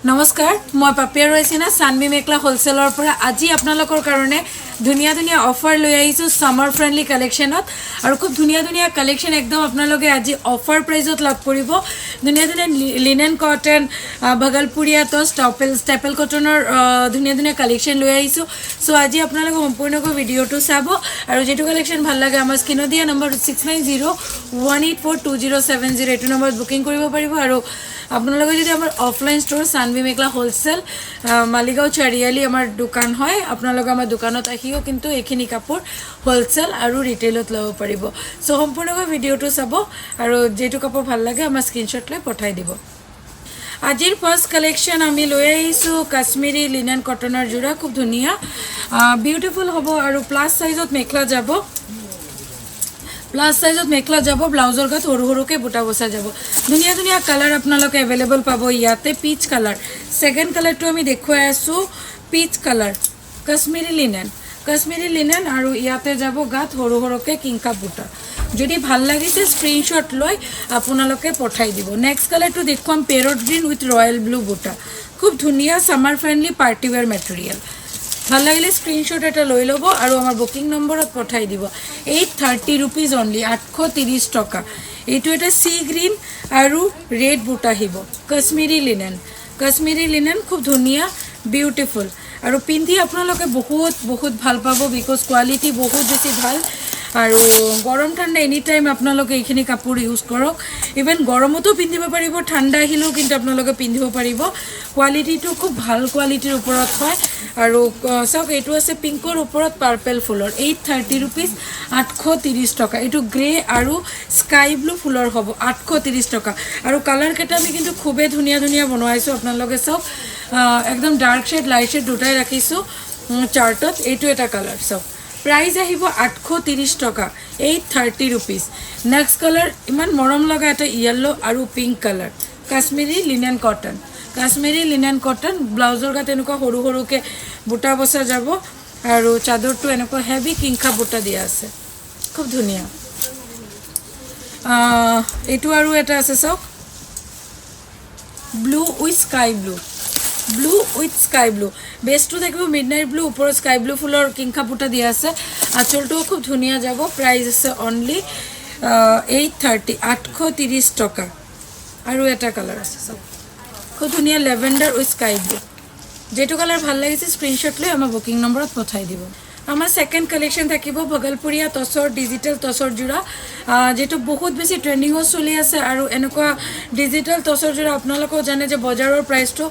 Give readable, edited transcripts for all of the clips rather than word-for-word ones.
নমস্কাৰ মই পাপিয়া ৰয়ছিনা সানভি মেখলা হোলসেলৰ পৰা আজি আপোনালোকৰ কাৰণে ধুনিয়া ধুনিয়া অফাৰ লৈ আহিছো সামাৰ ফ্ৰেন্ডলি কালেকশনত আৰু খুব ধুনিয়া ধুনিয়া কালেকশন একদম আপোনালোকে আজি অফাৰ প্ৰাইজত লাভ কৰিব ধুনিয়া ধুনিয়া লিনেন কটন ভাগলপুৰিয়া তো স্টেপল কটনৰ ধুনিয়া ধুনিয়া কালেকশন লৈ আহিছো সো আজি আপোনালোকে সম্পূৰ্ণকৈ ভিডিওটো চাব আৰু যেটো কালেকশন ভাল লাগে আমাৰ স্ক্ৰিনত দিয়া নম্বৰ 6901842070 এটো নম্বৰত বুকিং কৰিব পাৰিব আৰু আপোনালোকে যদি আমাৰ offline store Sanvi Mekhela wholesale Maligaon Chariali আমাৰ দোকান হয় আপোনালোকে আমাৰ দোকানত আহিও কিন্তু এইখিনি কাপোৰ হোলসেল আৰু ৰিটেইলত ল'ব পাৰিব সো সম্পূৰ্ণকৈ ভিডিওটো চাব আৰু যেটো কাপোৰ ভাল লাগে আমাৰ স্ক্ৰিনশ্বট লৈ পঠাই দিব আজিৰ ফাৰ্স্ট কালেকশন আমি লৈ আহিছো কাশ্মীৰী লিনেন কটনৰ জোৰা খুব ধুনিয়া বিউটিফুল হ'ব আৰু প্লাস সাইজত মেখলা যাব প্লাস সাইজত মেখলা যাব ব্লাউজৰ গাত সৰু সৰুকে বুটা বসা যাব ধুনিয়া ধুনিয়া কালাৰ আপোনালোকে अवेलेबल পাব ইয়াতে পিচ কালাৰ সেকেন্ড কালাৰটো আমি দেখুৱাই আছো পিচ কালাৰ কাশ্মীৰী লিনেন আৰু ইয়াতে যাব গাত সৰু সৰুকে কিংকা বুটা যদি ভাল লাগিছে স্ক্ৰিনশ্বট লৈ আপোনালোকে পঠাই দিব নেক্সট কালাৰটো দেখুৱাম parrot green with royal blue বুটা খুব ধুনিয়া summer friendly party where material ভাল লাগিলে স্ক্ৰিনশ্বট এটা লৈ লব আৰু আমাৰ বুকিং নম্বৰত পঠাই দিব 830 रुपीस অনলি 830 টকা এইটো এটা সি গ্ৰীন আৰু ৰেড বুটা আহিব কাশ্মীৰী লিনেন খুব ধুনিয়া বিউটিফুল আৰু পিন্ধি আপোনালোকে বহুত ভাল পাব বিকজ কোৱালিটি বহুত বেছি ভাল আৰু গৰম ঠাণ্ডা এনি টাইম আপোনালোকে এইখিনি কাপোৰ ইউজ কৰক ইভেন গৰমতো পিন্ধিব পাৰিব ঠাণ্ডা আহিলেও কিন্তু আপোনালোকে পিন্ধিব পাৰিব কোৱালিটিটো খুব ভাল কোৱালিটিৰ ওপৰত হয় আৰু সব এইটো আছে পিংকৰ ওপৰত পাৰ্পল ফুলৰ 830 रुपीस 830 টকা এইটো গ্ৰে আৰু স্কাই ব্লু ফুলৰ হ'ব 830 টকা আৰু কালাৰ কেটা আমি কিন্তু খুবে ধুনিয়া ধুনিয়া বনাইছো আপোনালোকে সব একদম ডাৰ্ক শেড লাইট শেড দুটাই ৰাখিছো চাৰ্টত এইটো এটা কালাৰ সব प्राइस আহিব 830 টকা 830 रुपीस नेक्स्ट कलर इमान मरम लगा এটা येलो আৰু pink colour Kashmiri linen cotton ব্লাউজৰ গাত এনেকুৱা সৰু সৰুকে বুটা বসা যাব আৰু চাদৰটো এনেকুৱা হেভি কিংকা বুটা দিয়া আছে খুব ধুনিয়া এটো আৰু এটা আছে সক ব্লু উইথ স্কাই ব্লু বেসটো দেখব মিডনাইট ব্লু উপর স্কাই ব্লু ফুলৰ কিংকা বুটা দিয়া আছে আঁচলটো খুব ধুনিয়া যাব প্ৰাইস আছে অনলি 830 টকা আৰু এটা কালাৰ আছে সব খুব ধুনিয়া লেভেন্ডাৰ উইথ স্কাই ব্লু যেটো কালাৰ ভাল লাগিছে স্ক্ৰিনশ্বট লৈ আমাৰ বুকিং নম্বৰত পঠাই দিব আমাৰ সেকেন্ড কালেকশন থাকিব ভগলপুৰিয়া টসৰ ডিজিটাল টসৰ জোৰা যেটো বহুত বেছি ট্ৰেন্ডিংত চলি আছে আৰু এনেকুৱা ডিজিটাল টসৰ জোৰা আপোনালোকে জানে যে বজাৰৰ প্ৰাইসটো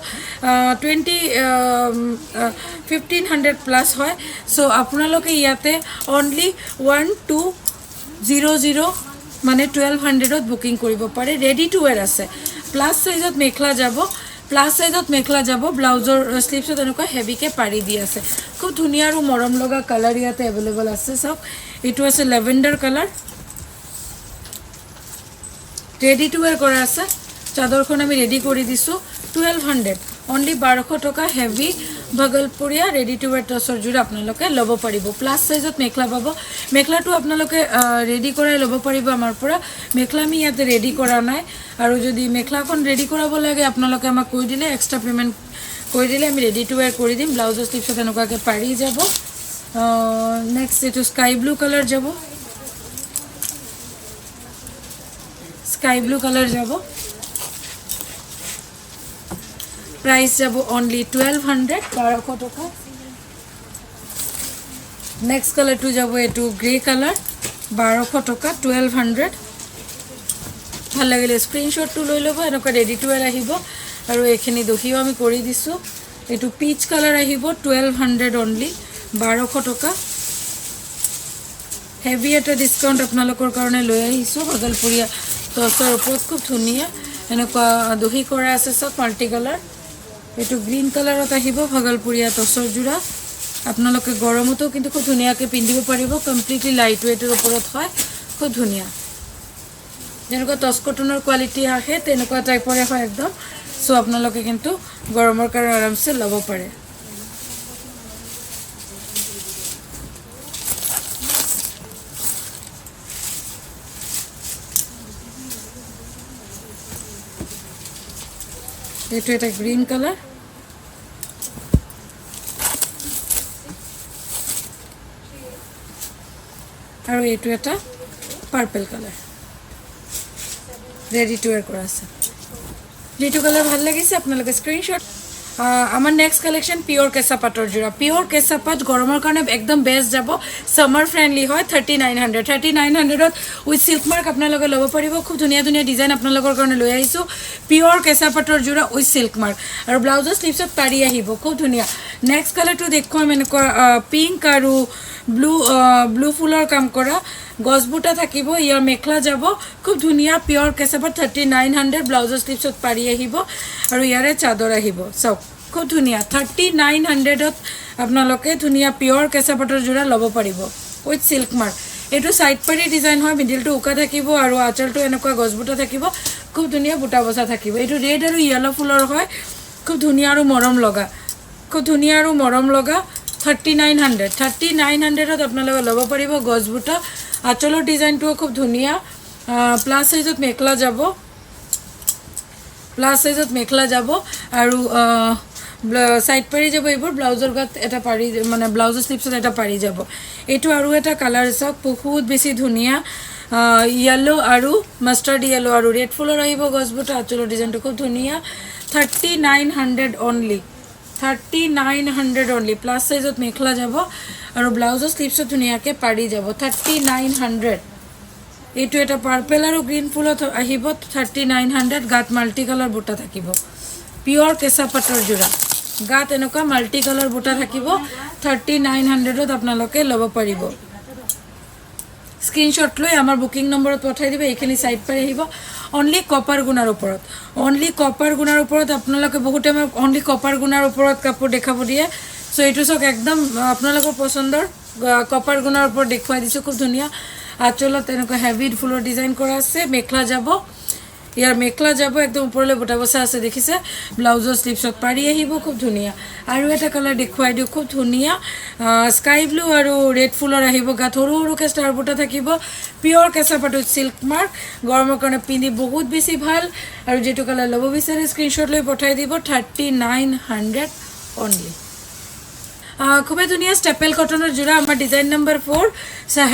1500 প্লাস হয় সো আপোনালোকে ইয়াতে অনলি 1200 মানে 1200ত বুকিং কৰিব পাৰে ৰেডি টু ওয়্যাৰ আছে প্লাস সাইজত মেখলা যাব ব্লাউজৰ স্লিভছত এনেকুৱা হেভিকে পাৰি দি আছে খুব ধুনিয়া আৰু মৰম লগা কালাৰ ইয়াতে अवेलेबल আছে সব এটো আছে লেভেন্ডাৰ কালাৰ ৰেডি টু ওয়্যাৰ কৰা আছে চাদৰখন আমি ৰেডি কৰি দিছো 1200 অনলি 1200 টকা হেভি ভগলপুৰিয়া ৰেডি টু ওয়্যাৰ টসৰ জোৰা আপোনালোকে ল'ব পাৰিব প্লাস সাইজত মেখলা পাব মেখলাটো আপোনালোকে ৰেডি কৰাই ল'ব পাৰিব আমাৰ পৰা মেখলা আমি ইয়াতে ৰেডি কৰা নাই আৰু যদি মেখলাখন ৰেডি কৰাব লাগে আপোনালোকে আমাক কৈ দিলে এক্সট্ৰা পেমেন্ট কৈ দিলে আমি ৰেডি টু ওয়্যাৰ কৰি দিম ব্লাউজৰ স্লিভছত এনেকুৱাকে পাৰি যাব নেক্সট এটো স্কাই ব্লু কালাৰ যাব प्राइस যাব only 1200 1200 টাকা नेक्स्ट कलर टू যাব এটো গ্রে কালার 1200 টাকা 1200 ভাল লাগিলে স্ক্রিনশট টু লৈ লব এনেকা ৰেডি টু ওয়্যাৰ আহিব আৰু এখিনি দহিও আমি কৰি দিছো এটো পিচ কালাৰ আহিব 1200 only 1200 টাকা হেভি এটা ডিসকাউন্ট আপোনালোকৰ কাৰণে লৈ আহিছো ভগলপুৰিয়া টসৰ ওপৰত খুব ধুনিয়া এনেকা দহি কৰা আছে সব মাল্টি কালাৰ এটো গ্ৰীন কালাৰত আহিব ভগলপুৰিয়া টসৰ জোৰা আপোনালোকে গৰমতো কিন্তু খুব ধুনিয়াকে পিন্ধিব পাৰিব কমপ্লিটলি লাইট ওয়েটৰ ওপৰত হয় খুব ধুনিয়া যেনেকুৱা টস কটনৰ কোৱালিটি আহে তেনেকুৱা টাইপৰে হয় একদম সো আপোনালোকে কিন্তু গৰমৰ কাৰণে আৰামছে ল'ব পাৰে এইটো এটা গ্ৰীণ কালাৰ আৰু এইটো এটা পাৰ্পল কালাৰ ৰেডি টু ৱেৰ কৰা আছে যিটো কালাৰ ভাল লাগিছে আপোনালোকে স্ক্ৰীনশ্বট আমাৰ নেক্সট কালেকশ্যন পিয়'ৰ কেঁচা পাটৰ যোৰা পিয়'ৰ কেঁচা পাট গৰমৰ কাৰণে একদম বেষ্ট যাব ছামাৰ ফ্ৰেণ্ডলি হয় 3900 উইথ চিল্ক মাৰ্ক আপোনালোকে ল'ব পাৰিব খুব ধুনীয়া ধুনীয়া ডিজাইন আপোনালোকৰ কাৰণে লৈ আহিছোঁ পিয়'ৰ কেঁচা পাটৰ যোৰা উইথ চিল্ক মাৰ্ক আৰু ব্লাউজৰ স্লিভছত পাৰি আহিব খুব ধুনীয়া নেক্সট কালাৰটো দেখুৱাম এনেকুৱা পিংক আৰু ব্লু ফুলৰ কাম কৰা গছবুটা থাকিব ইয়াৰ মেখলা যাব খুব ধুনীয়া পিয়'ৰ কেঁচা পাট 3900 ব্লাউজৰ স্লিভছত পাৰি আহিব আৰু ইয়াৰে চাদৰ আহিব চাওক খুব ধুনীয়া 3900ত আপোনালোকে ধুনীয়া পিয়'ৰ কেঁচা পাটৰ যোৰা ল'ব পাৰিব উইথ চিল্ক মাৰ্ক এইটো চাইড পাৰি ডিজাইন হয় মিডিলটো উকা থাকিব আৰু আঁচলটো এনেকুৱা গছবুটা থাকিব খুব ধুনীয়া বুটা বচা থাকিব এইটো ৰেড আৰু য়েলো ফুলৰ হয় খুব ধুনীয়া আৰু মৰম লগা 3900ত আপোনালোকে ল'ব পাৰিব গছবুটা আঁচলৰ ডিজাইনটোও খুব ধুনীয়া প্লাছ চাইজত মেখেলা যাব আৰু সাইড পাৰি যাব এইবোৰ ব্লাউজৰ গাত এটা পাৰি মানে ব্লাউজৰ স্লিভছত এটা পাৰি যাব এইটো আৰু এটা কালাৰ চাওক বহুত বেছি ধুনীয়া য়েলো আৰু মাষ্টাৰ্ড য়েলো আৰু ৰেড ফুলৰ আহিব গছবুটা আঁচলৰ ডিজাইনটো খুব ধুনীয়া 3900 অনলি প্লাছ সাইজত মেখেলা যাব আৰু ব্লাউজৰ স্লিভছত ধুনীয়াকৈ পাৰি যাব 3900 এইটো এটা পাৰ্পল আৰু গ্ৰীণ ফুলত আহিব 3900 গাত মাল্টি কালাৰ বুটা থাকিব পিয়'ৰ কেঁচা পাটৰ যোৰা গাত এনেকুৱা মাল্টি কালাৰ বুটা থাকিব 3900ত আপোনালোকে ল'ব পাৰিব স্ক্ৰীনশ্বট লৈ আমাৰ বুকিং নম্বৰত পঠাই দিব এইখিনি সাইড পাৰি আহিব অনলি কপাৰ গুণাৰ ওপৰত আপোনালোকে বহুতে মই অনলি কপাৰ গুণাৰ ওপৰত কাপোৰ দেখাব দিয়ে সো এইটো চাওক একদম আপোনালোকৰ পছন্দৰ কপাৰ গুণাৰ ওপৰত দেখুৱাই দিছোঁ খুব ধুনীয়া আঁচলত এনেকুৱা হেভি ফুলৰ ডিজাইন কৰা আছে মেখেলা যাব ইয়াৰ মেখেলা যাব একদম ওপৰলৈ বুটা বচা আছে দেখিছে ব্লাউজৰ স্লিভছত পাৰি আহিব খুব ধুনীয়া আৰু এটা কালাৰ দেখুৱাই দিওঁ খুব ধুনীয়া স্কাই ব্লু আৰু ৰেড ফুলৰ আহিব গাত সৰু সৰুকৈ ষ্টাৰ বুটা থাকিব পিয়'ৰ কেঁচা পাটত চিল্ক মাৰ্ক গৰমৰ কাৰণে পিন্ধি বহুত বেছি ভাল আৰু যিটো কালাৰ ল'ব বিচাৰে স্ক্ৰীনশ্বট লৈ পঠাই দিব 3900 অনলি খুবেই ধুনীয়া ষ্টেপেল কটনৰ যোৰা আমাৰ ডিজাইন নম্বৰ 4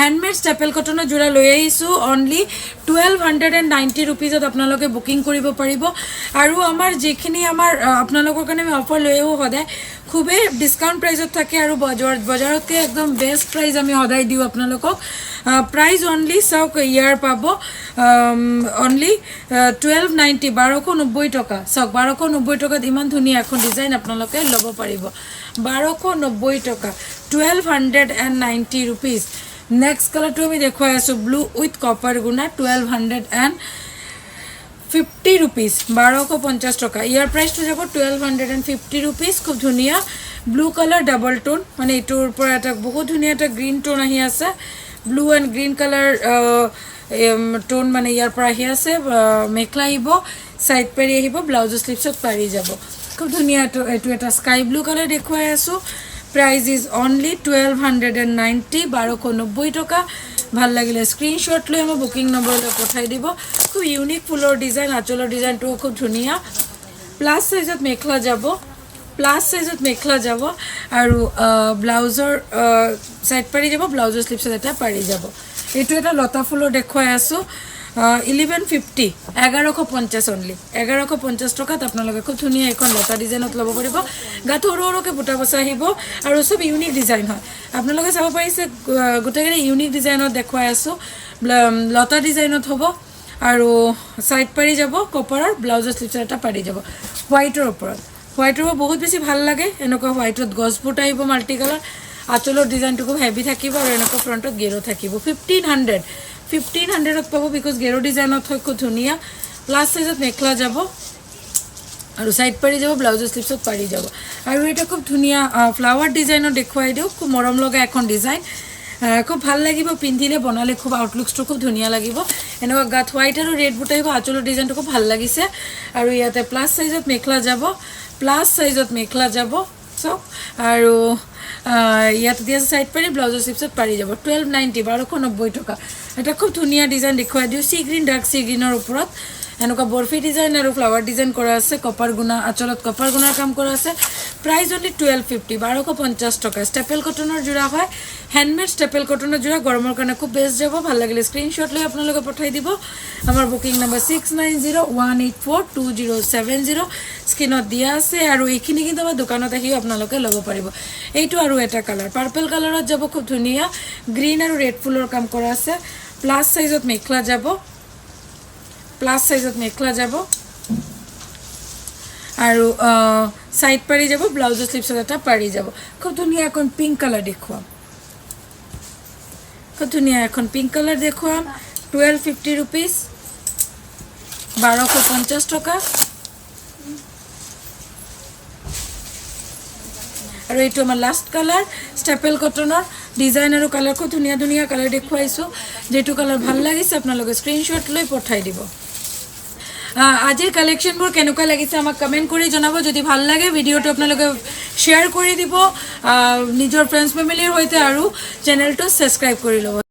হেণ্ডমেড ষ্টেপেল কটনৰ যোৰা লৈ আহিছোঁ অনলি 1290 ৰুপিজত আপোনালোকে বুকিং কৰিব পাৰিব আৰু আমাৰ যিখিনি আমাৰ আপোনালোকৰ কাৰণে আমি অফাৰ লৈ আহোঁ সদায় খুবেই ডিছকাউণ্ট প্ৰাইজত থাকে আৰু বজাৰতকৈ একদম বেষ্ট প্ৰাইজ আমি সদায় দিওঁ আপোনালোকক প্ৰাইজ অনলি চাওক ইয়াৰ পাব অনলি 1290 টকা চাওক 1290 টকাত ইমান ধুনীয়া এখন ডিজাইন আপোনালোকে ল'ব পাৰিব 1290 টকা 1290 ৰুপিজ নেক্সট কালাৰটো আমি দেখুৱাই আছোঁ ব্লু উইথ কপাৰ গুণা 1250 ৰুপিজ 1250 টকা ইয়াৰ প্ৰাইচটো যাব 1250 ৰুপিজ খুব ধুনীয়া ব্লু কালাৰ ডাবল টোন মানে এইটোৰ পৰা এটা বহুত ধুনীয়া এটা গ্ৰীণ টোন আহি আছে ব্লু এণ্ড গ্ৰীণ কালাৰ টোন মানে ইয়াৰ পৰা আহি আছে মেখেলা আহিব সাইড পাৰি আহিব ব্লাউজৰ স্লিভছত পাৰি যাব খুব ধুনীয়া এইটো এটা স্কাই ব্লু কালাৰ দেখুৱাই আছোঁ প্ৰাইজ ইজ অনলি 1290 টকা ভাল লাগিলে স্ক্ৰীনশ্বট লৈ আমাৰ বুকিং নম্বৰলৈ পঠাই দিব খুব ইউনিক ফুলৰ ডিজাইন আঁচলৰ ডিজাইনটো খুব ধুনীয়া প্লাছ সাইজত মেখেলা যাব আৰু ব্লাউজৰ সাইড পাৰি যাব ব্লাউজৰ স্লিভছত এটা পাৰি যাব এইটো এটা লতা ফুলৰ দেখুৱাই আছোঁ 1150 অনলি 1150 টকাত আপোনালোকে খুব ধুনীয়া এখন লতা ডিজাইনত ল'ব পাৰিব গাত সৰু সৰুকৈ বুটা বচা আহিব আৰু চব ইউনিক ডিজাইন হয় আপোনালোকে চাব পাৰিছে গোটেইকেইটা ইউনিক ডিজাইনত দেখুৱাই আছোঁ লতা ডিজাইনত হ'ব আৰু সাইড পাৰি যাব কপাৰৰ ব্লাউজৰ স্লিভছত এটা পাৰি যাব হোৱাইটৰ ওপৰত বহুত বেছি ভাল লাগে এনেকুৱা হোৱাইটত গছ বুট আহিব মাল্টি কালাৰ আঁচলৰ ডিজাইনটো খুব হেভি থাকিব আৰু এনেকুৱা ফ্ৰণ্টত গেৰো থাকিব 1500ত পাব বিকজ গেৰো ডিজাইনত হয় খুব ধুনীয়া প্লাছ সাইজত মেখেলা যাব আৰু সাইড পাৰি যাব ব্লাউজৰ স্লিভছত পাৰি যাব আৰু এটা খুব ধুনীয়া ফ্লাৱাৰ ডিজাইনত দেখুৱাই দিওঁ খুব মৰম লগা এখন ডিজাইন খুব ভাল লাগিব পিন্ধিলে বনালে খুব আউটলুকসটো খুব ধুনীয়া লাগিব এনেকুৱা গাত হোৱাইট আৰু ৰেড বুট আহিব আঁচলৰ ডিজাইনটো খুব ভাল লাগিছে আৰু ইয়াতে প্লাছ সাইজত মেখেলা যাব চাওক আৰু ইয়াতে দিয়া সাইড পাৰি ব্লাউজৰ স্লিভছত পাৰি যাব 1290 টকা এটা খুব ধুনীয়া ডিজাইন দেখুৱাই দিওঁ সি গ্ৰীণ ডাৰ্ক সি গ্ৰীণৰ ওপৰত এনেকুৱা বৰফি ডিজাইন আৰু ফ্লাৱাৰ ডিজাইন কৰা আছে কপাৰ গুণা আঁচলত কপাৰ গুণাৰ কাম কৰা আছে প্ৰাইচ অনলি 1250 1250 টকা ষ্টেপল কটনৰ যোৰা হয় হ্যান্ডমেড ষ্টেপল কটনৰ যোৰা গৰমৰ কাৰণে খুব বেষ্ট যাব ভাল লাগিলে স্ক্ৰিনশ্বট লৈ আপোনালোকে পঠাই দিব আমাৰ বুকিং নম্বৰ 6901842070 স্ক্ৰিনত দিয়া আছে আৰু এইখিনি কিন্তু আমাৰ দোকানত আহি আপোনালোকে ল'ব পাৰিব এইটো আৰু এটা কালাৰ পাৰ্পল কালাৰত যাব খুব ধুনীয়া গ্ৰীণ আৰু ৰেড ফুলৰ কাম কৰা আছে প্লাস সাইজত মেখলা যাব প্লাস সাইজত মেখলা যাব আৰু সাইড পাৰি যাব ব্লাউজ স্লিপছত এটা পাৰি যাব খুব ধুনীয়া এখন পিংক কালাৰ দেখুৱাম খুব ধুনীয়া এখন পিংক কালাৰ দেখুৱাম 1250 रुपीस 1250 টকা আৰু এইটো আমাৰ লাষ্ট কালাৰ ষ্টেপল কটনৰ ডিজাইন আৰু কালাৰ খুব ধুনীয়া ধুনীয়া কালাৰ দেখুৱাইছো যেটো কালাৰ ভাল লাগিছে আপোনালোকে স্ক্ৰিনশ্বট লৈ পঠাই দিব আজিৰ কালেকশনবোৰ কেনেকুৱা লাগিছে আমাক কমেন্ট কৰি জনাব যদি ভাল লাগে ভিডিওটো আপোনালোকে শেয়াৰ কৰি দিব নিজৰ ফ্ৰেন্ডছ ফেমিলিৰ হৈতে আৰু চেনেলটো সাবস্ক্ৰাইব কৰি লব